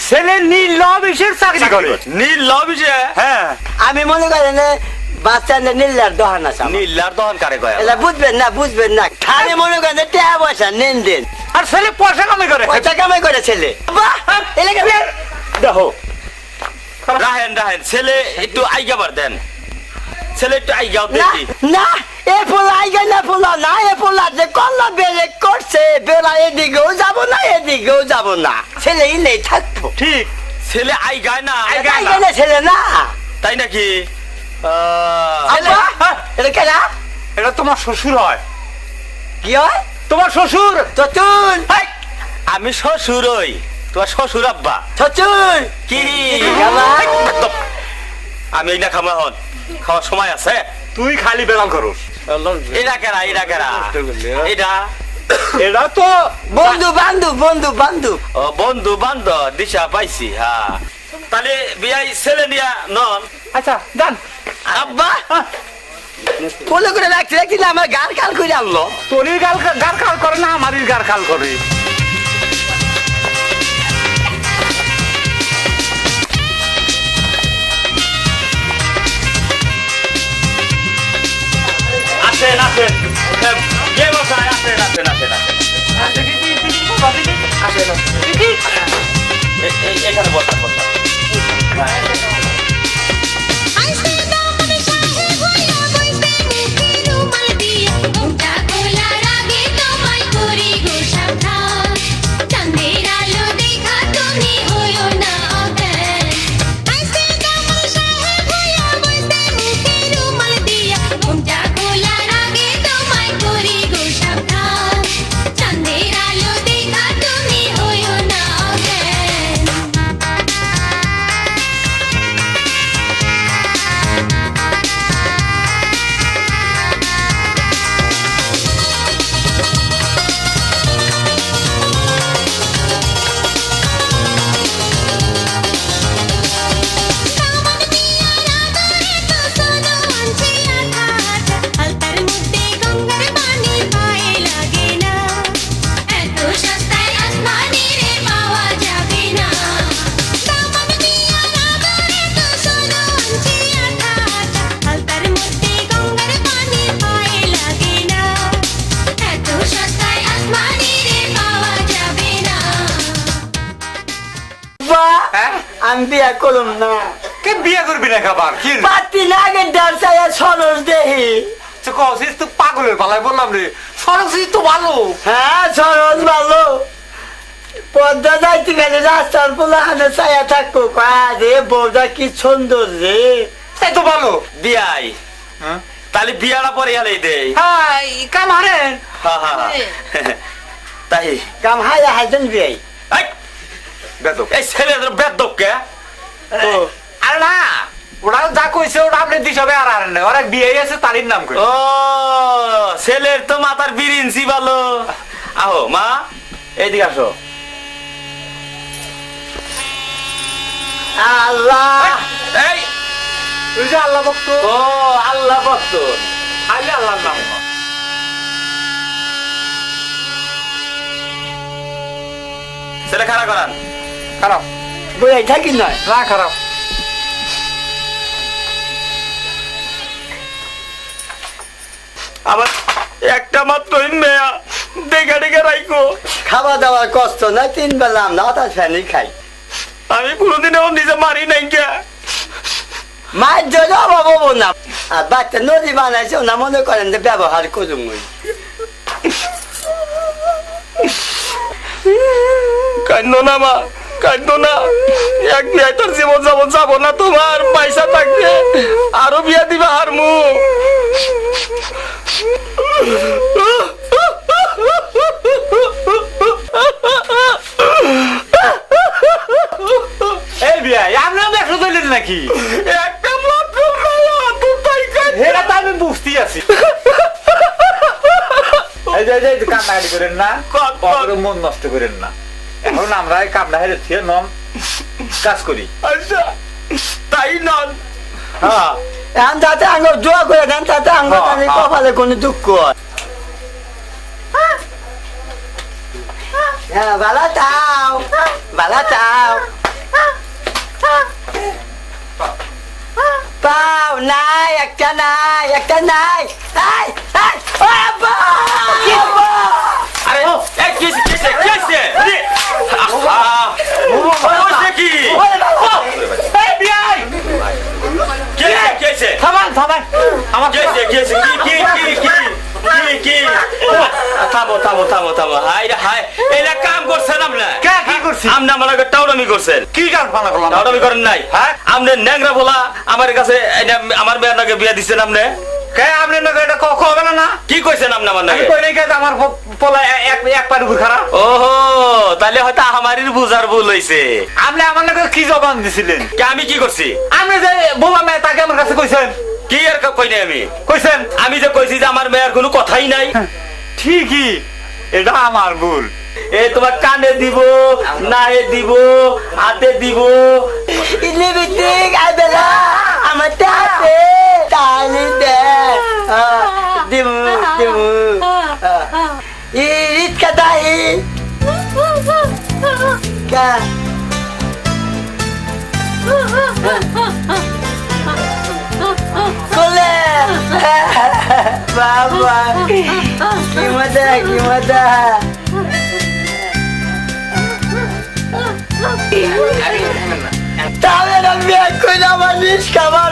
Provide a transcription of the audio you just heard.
ছেলে নীল অফিসের চাকরি করে। নীল অফিসে? হ্যাঁ, আমি মনে করেন বাচ্চা নীলার দোকান আছে আমার। নীলার দহন কারে কয়? এটা বুঝবেন না খালি মনে করেন টাকা পয়সা নেন দেন আর ছেলে পয়সা কামাই করে। পয়সা কামাই করে ছেলে দেখো রাহেন রাহেন, ছেলে একটু আইগাবার দেন, ছেলে একটু আইগাও না দেখি। না এ পোলা আইগা না পোলা না এ পোলা যে কল্লা বেড়ে করছে বেড়া এদিকেও যাব না এদিকেও যাব না ছেলে ইলেই থাকবো ঠিক। ছেলে আইগায় না? আইগায় আইগা না ছেলে না তাই নাকি? আব্বা এটা কেনা এটা তোমার শ্বশুর হয়। কি হয় তোমার শ্বশুর তো তুই হেই, আমি শ্বশুর হই, তোমার শ্বশুর আব্বা। ছচুর কি আমার? আমি এই না খামা হন, খাওয়ার সময় আছে? তুই খালি বেড়াল করস। এরা কেরা, এরা কেরা? এটা এটা তো বন্ধু বান্ধব বন্ধু বান্ধব ও বন্ধু বান্ধব, দিশা পাইছি। হ্যাঁ, তাহলে বিয়াই ছেলে নিয়া নন। আচ্ছা জান আব্বা কোলে করে রাখতে রাখতে না আমার গাল কাল করে আনলো তোরই গার খাল করে না আমারই গার খাল করে। আসেন আসেন, কে বসায়? আসেন আসেন আসেন আসেন, এখানে বসান বসান। আইসে দামন সাহেব হইয়া বইতে মুখে রুমাল দিয়া মুখটা খোলার আগে তোমায় করি গো সাবধান চাঁদের আলো দেখা তুমি হইও না অজ্ঞান আইসে দামন সাহেব হইয়া বইতে মুখে রুমাল দিয়া মুখটা খোলার আগে তোমায় করি গো সাবধান চাঁদের আলো দেখা তুমি হইও না অজ্ঞান আলতার মধ্যে গঙ্গার পানি পায়ে লাগে না এত সস্তায় আসমানি রে পাওয়া যাবে না দামান দিয়া নাগরে তো সোনা আনছি আঠা আঠা আলতার মধ্যে গঙ্গার পানি পায়ে লাগে না এত সস্তায় আসমানি রে পাওয়া যাবে না হ্যাঁ? আমি বিয়া করলাম না কে বিয়ে করবি না খাবার কি পাতি না আগে ডারসায়া সরস দেহি কছিস তুই পাগলের পালায় বললাম রে। সরসি তো ভালো। হ্যাঁ সরস ভালো পদ্মা যাইতে গেলে রাস্তার পোলা হাতে ছায়া থাকবো রে বৌদা কি সুন্দর রে এই তো ভালো। বিয়াই, হ্যাঁ তাহলে বিয়াটা পরে গেলেই দেই। কাম হারেন। হ্যাঁ হ্যাঁ তাই কাম হাইয়া হাইজন বিয়াই এই, বেদক। এই ছেলেদের বেদ্যক কে? ও আরে না ওরা যা কইছে ওটা আপনি দিশাবে আর আর না ওরা বিয়ে আছে তারই নাম কই। ও ছেলের তো মাথার বিরিঞ্চি ভালো। আহো মা, এইদিকে আসো। আল্লাহ এই তুই যে আল্লাহ ভক্ত ও আল্লাহ ভক্ত, আইলে আল্লাহর নাম। ছেলে খাড়া করান। খারাপ বইয়াই থাকি নয় না খারাপ। আবার একটা মাত্রই মেয়া, দেখে দেখে রাখো। খাওয়া দাওয়ার কষ্ট না তিন বেলা আমরা অতাশ ফ্যানই খাই আমি কোনোদিনও নিজে মারি নাই কে। মায়ের জন্য অভাব হবো না আর বাচ্চা নদী বানাইছে না মনে করেন যে ব্যবহার করুন কান্দো না মা, কান্দো না। এক বিয়ে তোর জীবন যাবন যাবো না, তোমার পয়সা থাকবে আরো বিয়া দিবা আর মু। এই বিয়ে আপনার দেখো দিলেন নাকি? একটা মাত্র মেয়া, দুটাই কান্দে। এটা তো আমি বুঝতেই আছি। এই যে কান্নাকাটি করেন না, কর, কর। কখনো মন নষ্ট করেন না। এখন আমরা এই কামড়া হেরে থিয়ে নন কাজ করি। আচ্ছা তাই নন। হ্যাঁ এখন যাতে আঙ্গ দোয়া করে দেন তাতে আঙ্গ হ্যাঁ, তাদের হ্যাঁ। কপালে কোনো দুঃখ হয় হ্যাঁ বালা চাও একটা নাই এই ও আব্বা আব্বা আরে এই কিসে ওই কি এই বিয়াই কিসে থামান আমার কিসে কি থামো হাই হাই এলা কাম করছেন আপনি কি করছি আপনি আমার লগে টাউরামি করছেন কি কারণ পানা করলাম টাউরামি করেন নাই হ্যাঁ? আপনি ন্যাংরা বলা আমার কাছে আমার মেয়ের নাকি বিয়া দিচ্ছেন আপনি কে আপনি না এটা কবে না কি কইছেন আপনি আমার আমি নাকি কই নাই কে আমার পোলা এক পার উপর খারাপ ওহো তাহলে হয়তো আমারই বুঝার ভুল হইছে আপনি আমার নাকি কি জবান দিছিলেন কে আমি কি করছি আপনি যে বোমা মেয়ে তাকে আমার কাছে কইছেন কি আর কই নাই আমি কইছেন আমি যে কইছি যে আমার মেয়ের কোনো কথাই নাই ঠিকই এটা আমার ভুল এ তোমার কানে দিব নাহে দিব হাতে দিব ইনি বিটিক আইবেলা আমার তাতে তালি দে দিমু ইরিত কাদাই কা কোলে বাবা কি মজা তাহলে আমি কইলা মালিশ খাবা